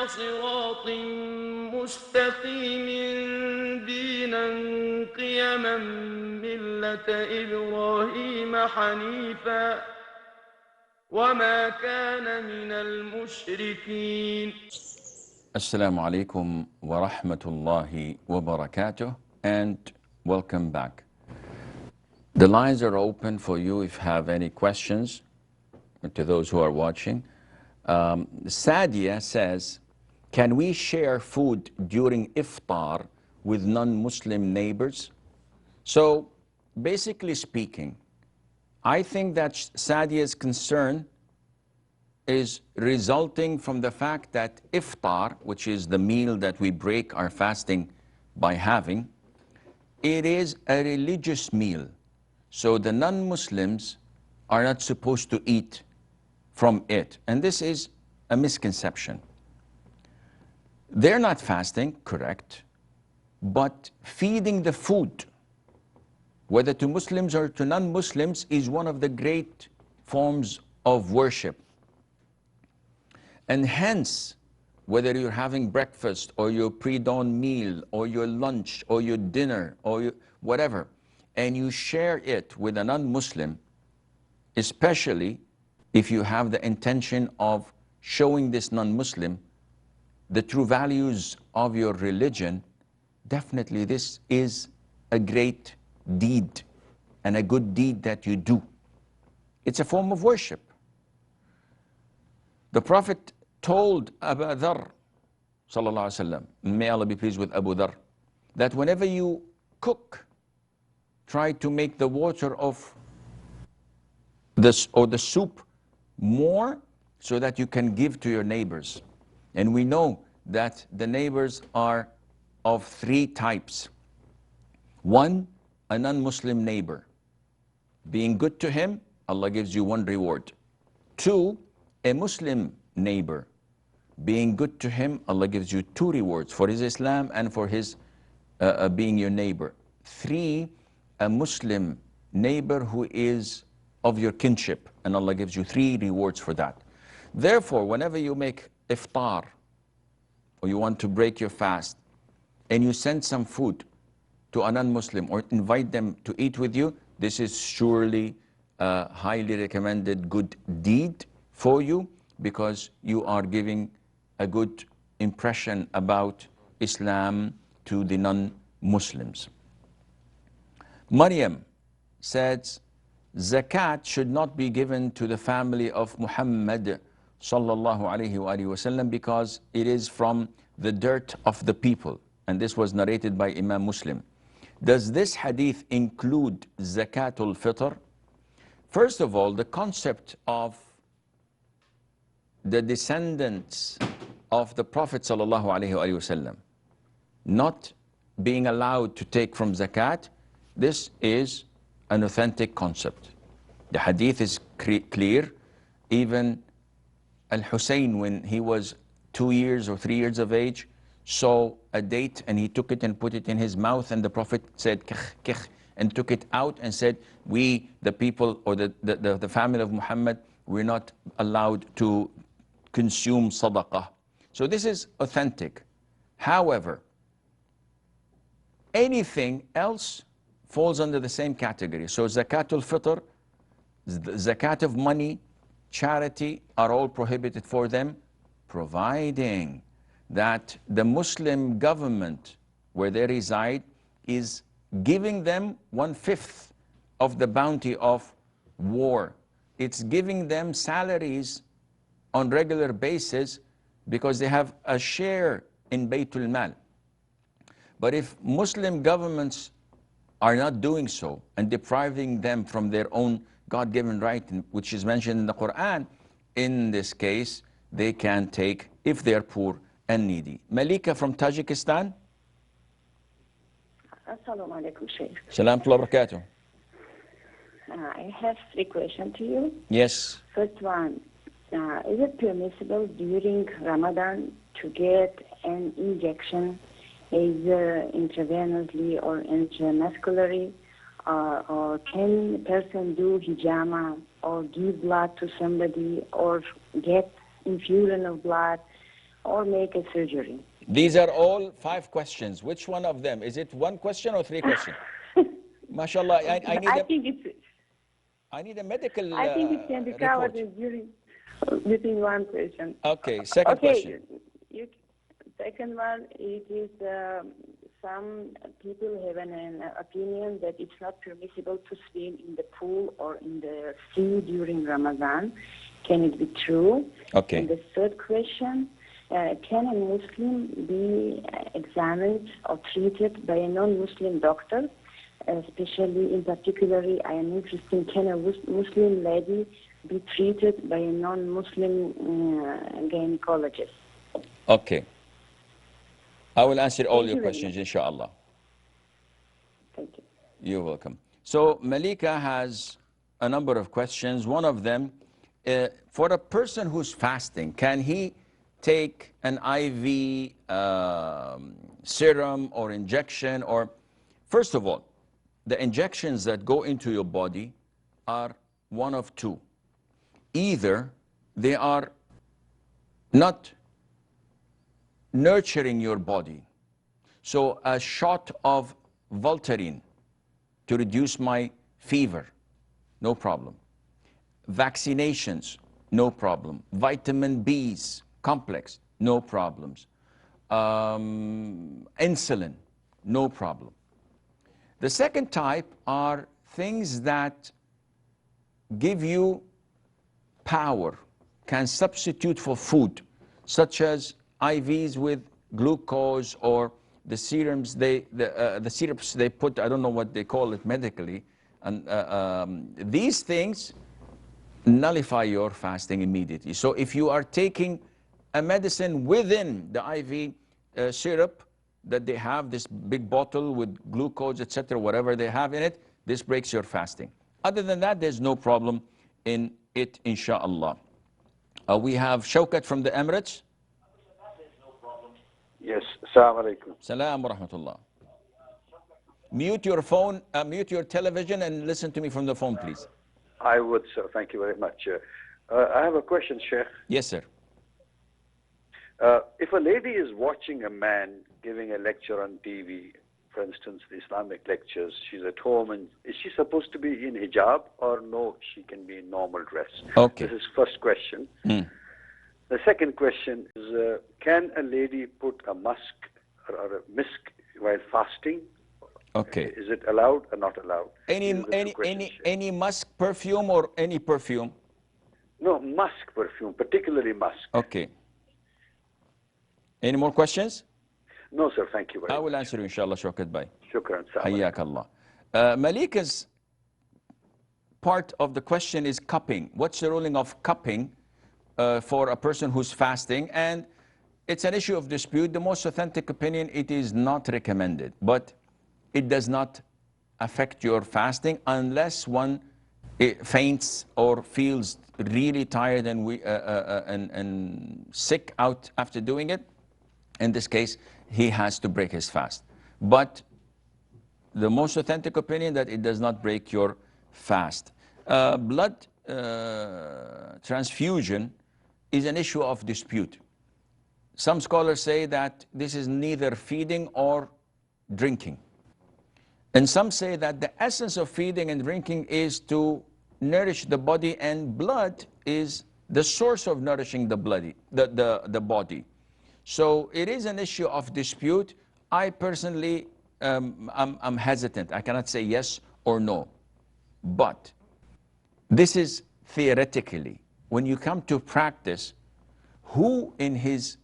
على صراط مستقيم دينا قيما ملة إبراهيم حنيفا وما كان من المشركين. Assalamu alaikum wa rahmatullahi wa barakatuh, and welcome back. The lines are open for you if you have any questions, to those who are watching. Sadia says, can we share food during iftar with non-Muslim neighbors? So basically speaking, I think that Sadia's concern is resulting from the fact that iftar, which is the meal that we break our fasting by having, it is a religious meal. So the non-Muslims are not supposed to eat from it. And this is a misconception. They're not fasting, correct, but feeding the food, whether to Muslims or to non-Muslims, is one of the great forms of worship. And hence, whether you're having breakfast or your pre-dawn meal or your lunch or your dinner or whatever, and you share it with a non-Muslim, especially if you have the intention of showing this non-Muslim the true values of your religion, definitely this is a great deed and a good deed that you do. It's a form of worship. The Prophet told Abu Dhar, sallallahu alaihi wasallam, may Allah be pleased with Abu Dhar, that whenever you cook, try to make the water of this or the soup more so that you can give to your neighbors. And we know that the neighbors are of three types. One, a non-Muslim neighbor. Being good to him, Allah gives you one reward. Two, a Muslim neighbor. Being good to him, Allah gives you two rewards, for his Islam and for his being your neighbor. Three, a Muslim neighbor who is of your kinship, and Allah gives you three rewards for that. Therefore, whenever you make iftar, or you want to break your fast, and you send some food to a non-Muslim or invite them to eat with you, this is surely a highly recommended good deed for you, because you are giving a good impression about Islam to the non-Muslims. Maryam says, zakat should not be given to the family of Muhammad sallallahu alaihi wasallam because it is from the dirt of the people. And this was narrated by Imam Muslim. Does this hadith include zakatul fitr? First of all, the concept of the descendants of the Prophet sallallahu alaihi wasallam not being allowed to take from zakat, this is an authentic concept. The hadith is clear. Even Al-Hussein, when he was 2 years or 3 years of age, saw a date and he took it and put it in his mouth, and the Prophet said kikh, kikh, and took it out and said, we, the people or the family of Muhammad, we're not allowed to consume sadaqah. So this is authentic. However, anything else falls under the same category. So zakatul fitr, zakat of money, charity are all prohibited for them, providing that the Muslim government where they reside is giving them 1/5 of the bounty of war. It's giving them salaries on regular basis because they have a share in Baytul Mal. But if Muslim governments are not doing so and depriving them from their own God-given right, which is mentioned in the Quran, in this case, they can take if they are poor and needy. Malika from Tajikistan. Assalamu alaikum, Shaykh. Salam wa barakatuh. I have 3 questions to you. Yes. First one, is it permissible during Ramadan to get an injection, either intravenously or intramuscularly, or can a person do hijama or give blood to somebody or get infusion of blood or make a surgery? These are all 5 questions. Which one of them? Is it 1 question or 3 questions? MashaAllah, I need a medical I think it can be covered report. within one question. Okay, second question. Second one, it is some people have an opinion that it's not permissible to swim in the pool or in the sea during Ramadan. Can it be true? Okay. And the third question, can a Muslim be examined or treated by a non-Muslim doctor? Especially, in particularly, I am interested in, can a Muslim lady be treated by a non-Muslim gynecologist? Okay. I will answer all your questions, inshallah. Thank you. You're welcome. So Malika has a number of questions. One of them, for a person who's fasting, can he take an IV serum or injection? Or, first of all, the injections that go into your body are one of two. Either they are not nurturing your body. So a shot of Voltaren to reduce my fever, no problem. Vaccinations, no problem. Vitamin B's complex, no problems. Insulin, no problem. The second type are things that give you power, can substitute for food, such as IVs with glucose, or the serums the syrups they put, I don't know what they call it medically, and these things nullify your fasting immediately. So if you are taking a medicine within the IV syrup that they have, this big bottle with glucose, etc., whatever they have in it, this breaks your fasting. Other than that, there's no problem in it, inshallah. We have Shawkat from the Emirates. Yes, Assalamu alaikum. Salam wa rahmatullah. Mute your phone, mute your television and listen to me from the phone, please. I would, sir. Thank you very much. I have a question, Sheikh. Yes, sir. If a lady is watching a man giving a lecture on TV, for instance, the Islamic lectures, she's at home, and is she supposed to be in hijab, or no, she can be in normal dress? Okay. This is first question. The second question is, can a lady put a musk or a misk while fasting? Okay. Is it allowed or not allowed? Any musk perfume or any perfume? No, musk perfume, particularly musk. Okay. Any more questions? No, sir. Thank you very much. I will answer you, inshallah, Shawkat Bhai. Shukran. Hayyak Allah. Malika's part of the question is cupping. What's the ruling of cupping for a person who's fasting? And it's an issue of dispute. The most authentic opinion, it is not recommended, but it does not affect your fasting unless one faints or feels really tired and sick out after doing it. In this case, he has to break his fast. But the most authentic opinion that it does not break your fast. Blood transfusion is an issue of dispute. Some scholars say that this is neither feeding or drinking. And some say that the essence of feeding and drinking is to nourish the body, and blood is the source of nourishing the body. So it is an issue of dispute. I personally, I'm hesitant. I cannot say yes or no. But this is theoretically. When you come to practice, who in his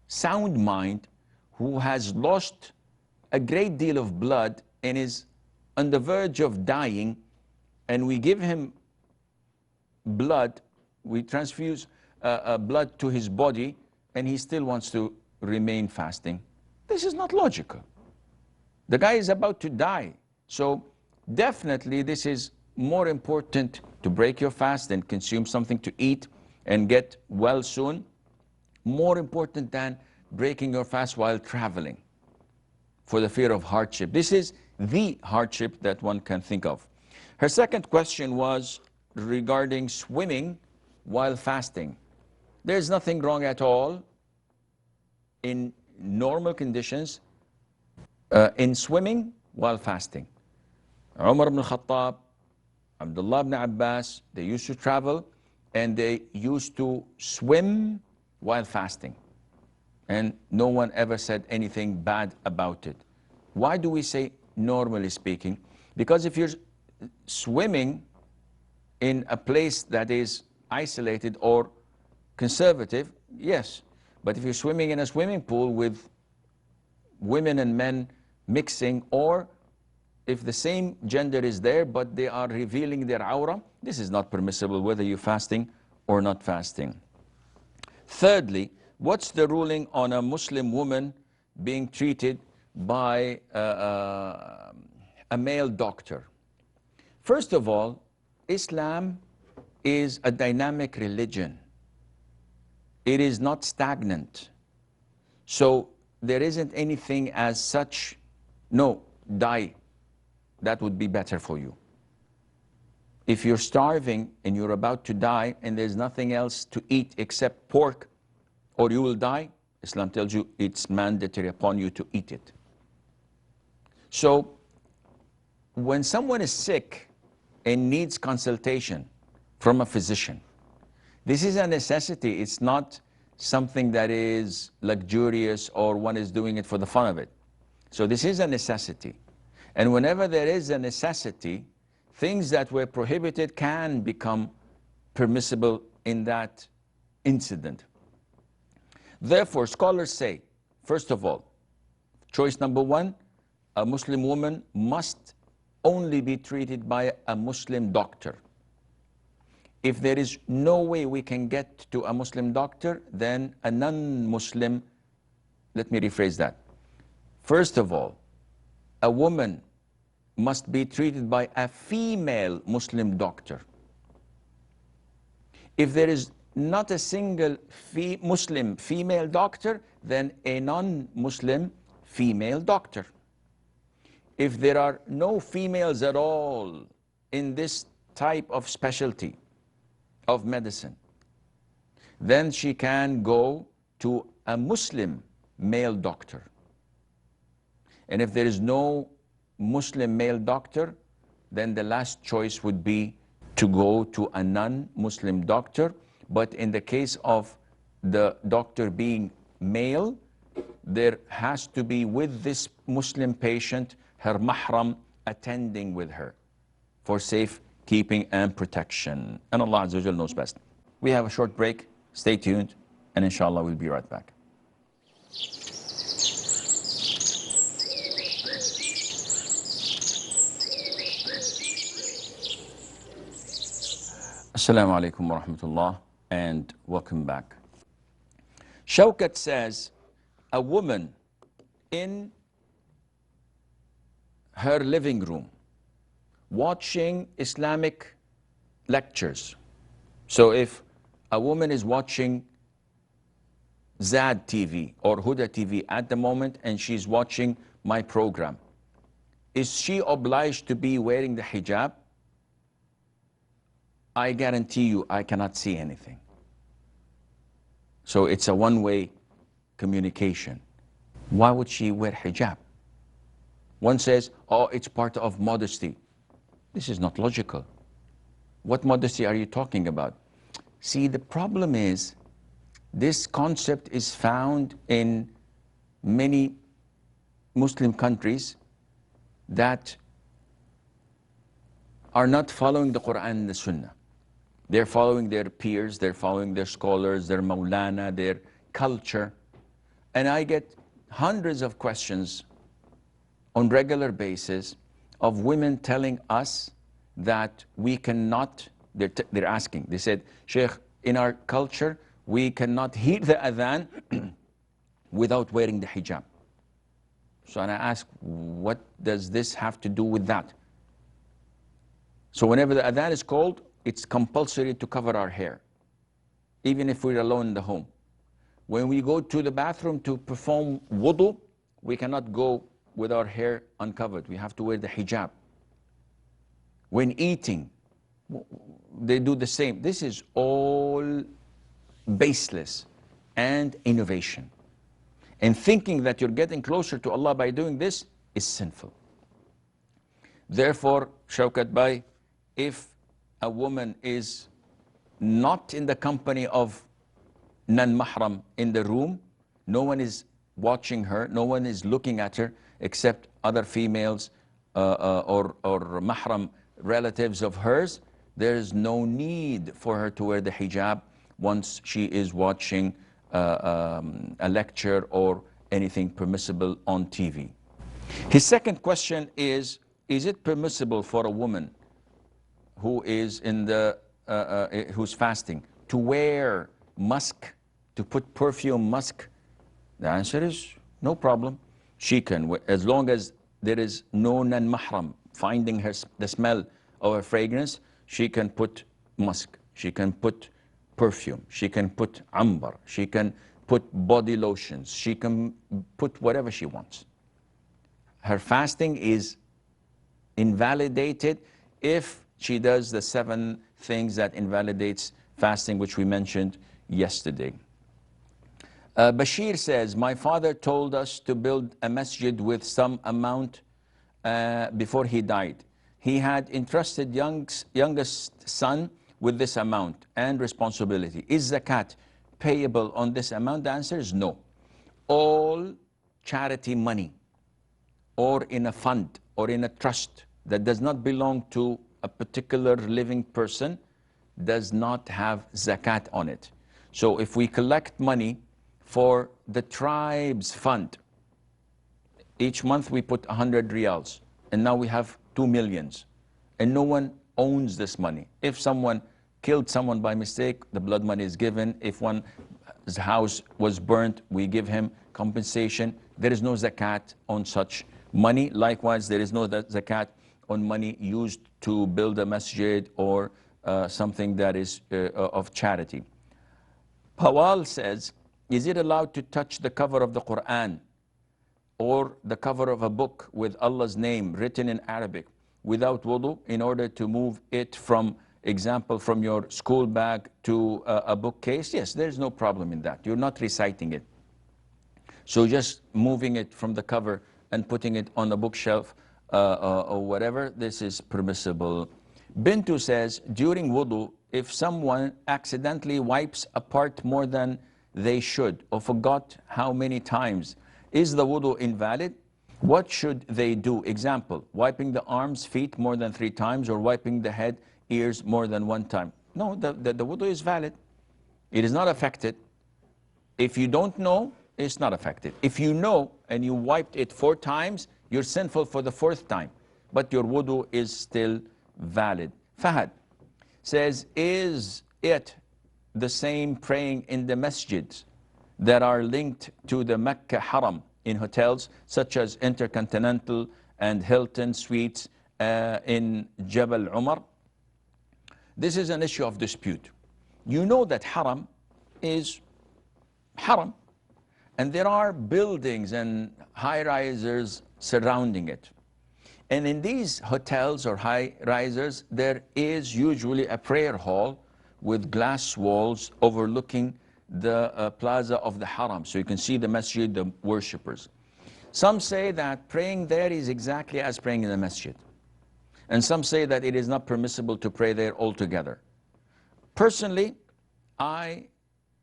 sound mind, who has lost a great deal of blood and is on the verge of dying, and we give him blood, we transfuse blood to his body, and he still wants to remain fasting. This is not logical. The guy is about to die. So definitely this is more important to break your fast and consume something to eat and get well soon. More important than breaking your fast while traveling for the fear of hardship. This is the hardship that one can think of. Her second question was regarding swimming while fasting. There's nothing wrong at all in normal conditions in swimming while fasting. Umar ibn al-Khattab, Abdullah ibn Abbas, they used to travel and they used to swim while fasting. And no one ever said anything bad about it. Why do we say normally speaking? Because if you're swimming in a place that is isolated or conservative, yes. But if you're swimming in a swimming pool with women and men mixing, or if the same gender is there but they are revealing their aura, this is not permissible whether you're fasting or not fasting. Thirdly, what's the ruling on a Muslim woman being treated by a male doctor? First of all, Islam is a dynamic religion. It is not stagnant. So there isn't anything as such, no, die. That would be better for you. If you're starving and you're about to die and there's nothing else to eat except pork, or you will die, Islam tells you it's mandatory upon you to eat it. So when someone is sick and needs consultation from a physician, this is a necessity. It's not something that is luxurious or one is doing it for the fun of it. So this is a necessity. And whenever there is a necessity, things that were prohibited can become permissible in that incident. Therefore, scholars say, first of all, choice number one, a Muslim woman must only be treated by a Muslim doctor. If there is no way we can get to a Muslim doctor, then a non-Muslim, let me rephrase that. First of all, a woman must be treated by a female Muslim doctor. If there is not a single Muslim female doctor, then a non-Muslim female doctor. If there are no females at all in this type of specialty of medicine, then she can go to a Muslim male doctor. And if there is no Muslim male doctor, then the last choice would be to go to a non-Muslim doctor. But in the case of the doctor being male, there has to be with this Muslim patient her mahram attending with her for safekeeping and protection. And Allah Azza wa Jalla knows best. We have a short break. Stay tuned, and inshallah we'll be right back. Assalamu alaikum wa rahmatullah, and welcome back. Shawkat says, a woman in her living room watching Islamic lectures. So if a woman is watching Zad TV or Huda TV at the moment and she's watching my program, is she obliged to be wearing the hijab? I guarantee you I cannot see anything. So it's a one-way communication. Why would she wear hijab? One says, oh, it's part of modesty. This is not logical. What modesty are you talking about? See, the problem is, this concept is found in many Muslim countries that are not following the Quran and the Sunnah. They're following their peers, they're following their scholars, their maulana, their culture. And I get hundreds of questions on regular basis of women telling us that we cannot, they're asking, they said, Sheikh, in our culture, we cannot hear the adhan without wearing the hijab. So and I ask, what does this have to do with that? So whenever the adhan is called, it's compulsory to cover our hair, even if we're alone in the home. When we go to the bathroom to perform wudu, we cannot go with our hair uncovered. We have to wear the hijab. When eating, they do the same. This is all baseless and innovation. And thinking that you're getting closer to Allah by doing this is sinful. Therefore, Shawkat Bhai, if a woman is not in the company of non-mahram in the room, no one is watching her, no one is looking at her except other females or mahram relatives of hers, there is no need for her to wear the hijab once she is watching a lecture or anything permissible on TV. His second question is it permissible for a woman who is in the who's fasting to wear musk, to put perfume musk? The answer is no problem. She can, as long as there is no non-mahram finding her the smell of a fragrance, she can put musk, she can put perfume, she can put ambar, she can put body lotions, she can put whatever she wants. Her fasting is invalidated if she does the 7 things that invalidates fasting, which we mentioned yesterday. Bashir says, my father told us to build a masjid with some amount before he died. He had entrusted youngest son with this amount and responsibility. Is zakat payable on this amount? The answer is no. All charity money or in a fund or in a trust that does not belong to a particular living person does not have zakat on it. So if we collect money for the tribe's fund, each month we put 100 riyals, and now we have 2 millions, and no one owns this money. If someone killed someone by mistake, the blood money is given. If one's house was burnt, we give him compensation. There is no zakat on such money. Likewise, there is no zakat on money used to build a masjid or something that is of charity. Pawal says, is it allowed to touch the cover of the Quran or the cover of a book with Allah's name written in Arabic without wudu in order to move it from, example, from your school bag to a bookcase? Yes, there's no problem in that. You're not reciting it. So just moving it from the cover and putting it on a bookshelf or whatever, this is permissible. Bintu says, during wudu, if someone accidentally wipes a part more than they should or forgot how many times, is the wudu invalid? What should they do? Example, wiping the arms, feet more than 3 times or wiping the head, ears more than 1 time. No, the wudu is valid. It is not affected. If you don't know, it's not affected. If you know and you wiped it 4 times, you're sinful for the 4th time, but your wudu is still valid. Fahad says, is it the same praying in the masjids that are linked to the Mecca Haram in hotels such as Intercontinental and Hilton Suites in Jabal Umar? This is an issue of dispute. You know that Haram is Haram, and there are buildings and high-risers surrounding it. And in these hotels or high-risers, there is usually a prayer hall with glass walls overlooking the plaza of the Haram. So you can see the masjid, the worshippers. Some say that praying there is exactly as praying in the masjid. And some say that it is not permissible to pray there altogether. Personally, I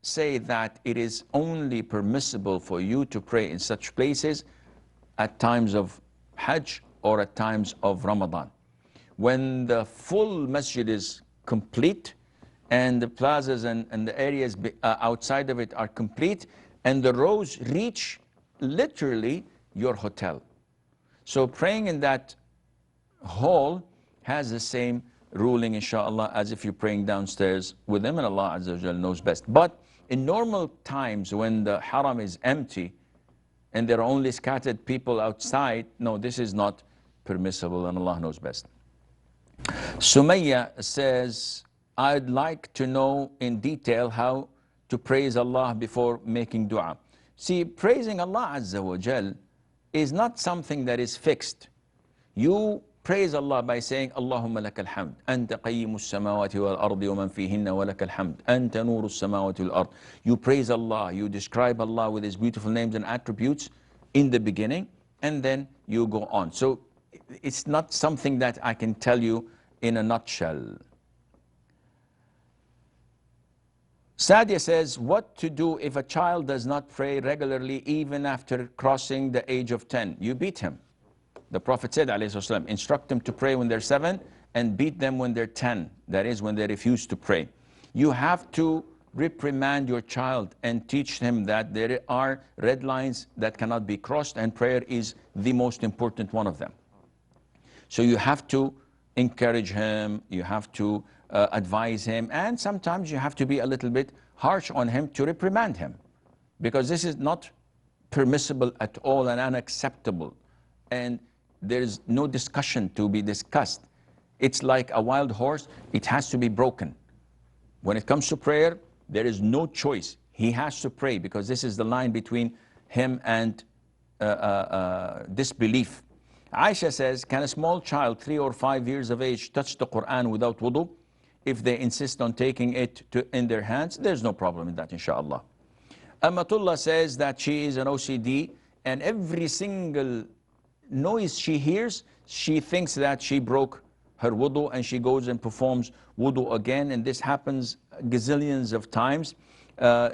say that it is only permissible for you to pray in such places at times of Hajj or at times of Ramadan. When the full masjid is complete and the plazas and the areas outside of it are complete and the rows reach literally your hotel. So praying in that hall has the same ruling, inshallah, as if you're praying downstairs with them, and Allah Azza wa Jalla knows best. But in normal times when the Haram is empty and there are only scattered people outside, no, this is not permissible, and Allah knows best. Sumayya says, I'd like to know in detail how to praise Allah before making dua. See, praising Allah Azza wa Jal is not something that is fixed. You praise Allah by saying, Allahumma lakal hamd, anta qayyimus samawati wal ardi wa man fihinna wa lakal hamd, anta nurus samawati wal ard. You praise Allah, you describe Allah with His beautiful names and attributes in the beginning, and then you go on. So it's not something that I can tell you in a nutshell. Sadia says, what to do if a child does not pray regularly even after crossing the age of 10? You beat him. The Prophet said, ﷺ, instruct them to pray when they're 7 and beat them when they're 10. That is, when they refuse to pray. You have to reprimand your child and teach him that there are red lines that cannot be crossed, and prayer is the most important one of them. So you have to encourage him, you have to advise him, and sometimes you have to be a little bit harsh on him to reprimand him, because this is not permissible at all and unacceptable, and there is no discussion to be discussed. It's like a wild horse, it has to be broken. When it comes to prayer, there is no choice. He has to pray, because this is the line between him and disbelief. Aisha says, can a small child, 3 or 5 years of age, touch the Quran without wudu? If they insist on taking it in their hands, there's no problem in that, inshallah. Amatullah says that she is an OCD, and every single noise she hears, she thinks that she broke her wudu, and she goes and performs wudu again, and this happens gazillions of times.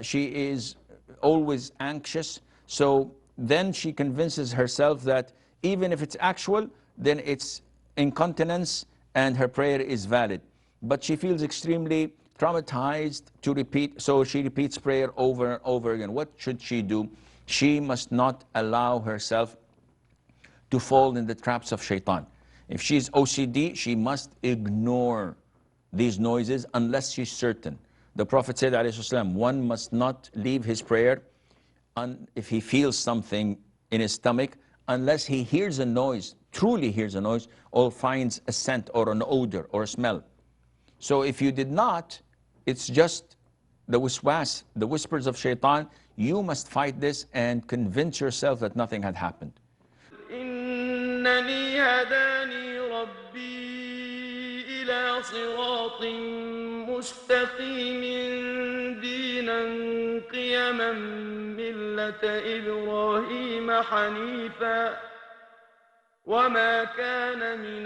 She is always anxious, so then she convinces herself that even if it's actual, then it's incontinence and her prayer is valid. But she feels extremely traumatized to repeat, so she repeats prayer over and over again. What should she do? She must not allow herself to fall in the traps of shaitan. If she's OCD, she must ignore these noises unless she's certain. The Prophet said, ﷺ, one must not leave his prayer if he feels something in his stomach, unless he hears a noise, truly hears a noise, or finds a scent or an odor or a smell. So if you did not, it's just the wiswas, the whispers of shaitan. You must fight this and convince yourself that nothing had happened. إنني هداني ربي إلى صراط مستقيم دينا قيما ملة إبراهيم حنيفا وما كان من